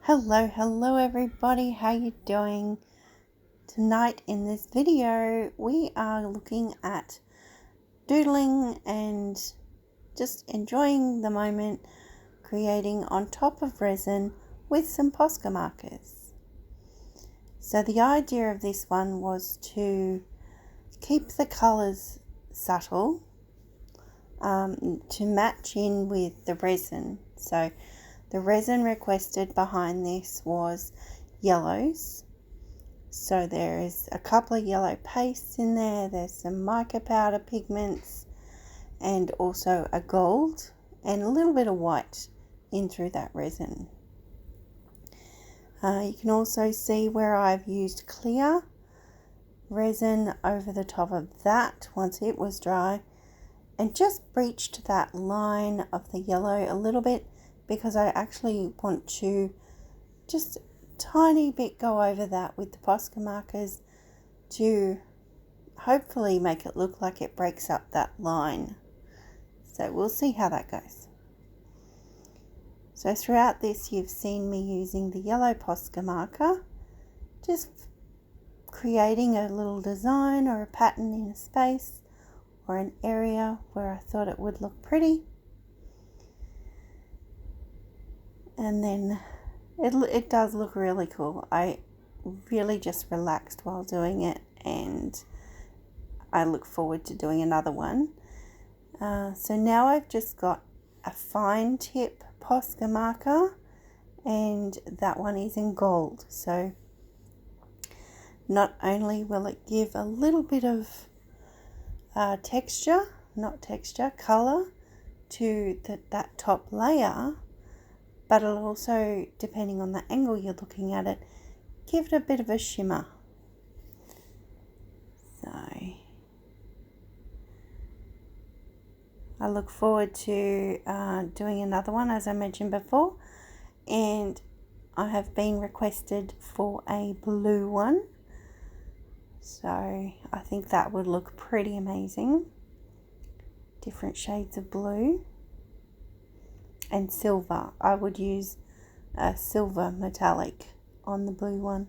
Hello everybody, how you doing? Tonight in this video we are looking at doodling and just enjoying the moment, creating on top of resin with some Posca markers. So the idea of this one was to keep the colours subtle, to match in with the resin. So the resin requested behind this was yellows. So there is a couple of yellow pastes in there. There's some mica powder pigments and also a gold and a little bit of white in through that resin. You can also see where I've used clear resin over the top of that once it was dry, and just breached that line of the yellow a little bit because I actually want to just tiny bit go over that with the Posca markers to hopefully make it look like it breaks up that line. So we'll see how that goes. So throughout this you've seen me using the yellow Posca marker, just creating a little design or a pattern in a space or an area where I thought it would look pretty. And then it does look really cool. I really just relaxed while doing it, and I look forward to doing another one. So now I've just got a fine tip Posca marker, and that one is in gold. So not only will it give a little bit of color to that top layer, but it'll also, depending on the angle you're looking at it, give it a bit of a shimmer. So I look forward to doing another one, as I mentioned before, and I have been requested for a blue one, so I think that would look pretty amazing. Different shades of blue and silver. I would use a silver metallic on the blue one.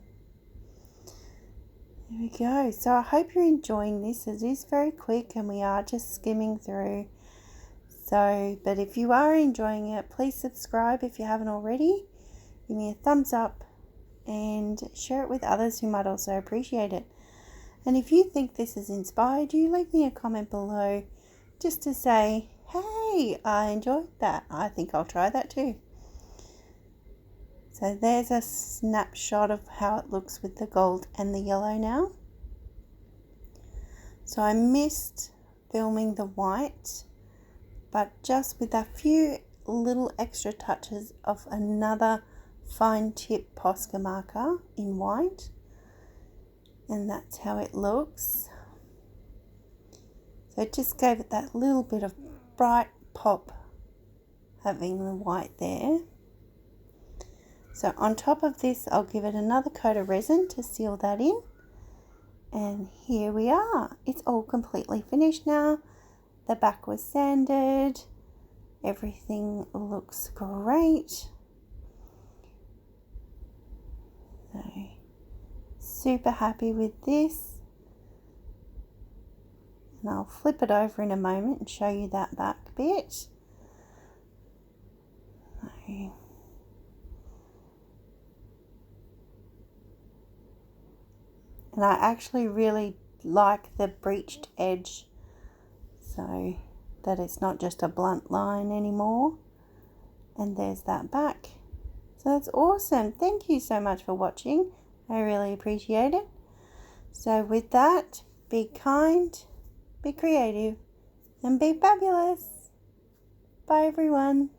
There we go. So I hope you're enjoying this. It is very quick and we are just skimming through. So, but if you are enjoying it, please subscribe if you haven't already. Give me a thumbs up and share it with others who might also appreciate it. And if you think this has inspired you, leave me a comment below just to say, hey, I enjoyed that. I think I'll try that too. So there's a snapshot of how it looks with the gold and the yellow now. So I missed filming the white, but just with a few little extra touches of another fine tip Posca marker in white. And that's how it looks. So it just gave it that little bit of bright pop, having the white there. So on top of this, I'll give it another coat of resin to seal that in. And here we are. It's all completely finished now. The back was sanded. Everything looks great. So super happy with this. And I'll flip it over in a moment and show you that back bit. And I actually really like the breached edge, so that it's not just a blunt line anymore. And there's that back. So that's awesome. Thank you so much for watching. I really appreciate it. So with that, be kind, be creative, and be fabulous. Bye everyone.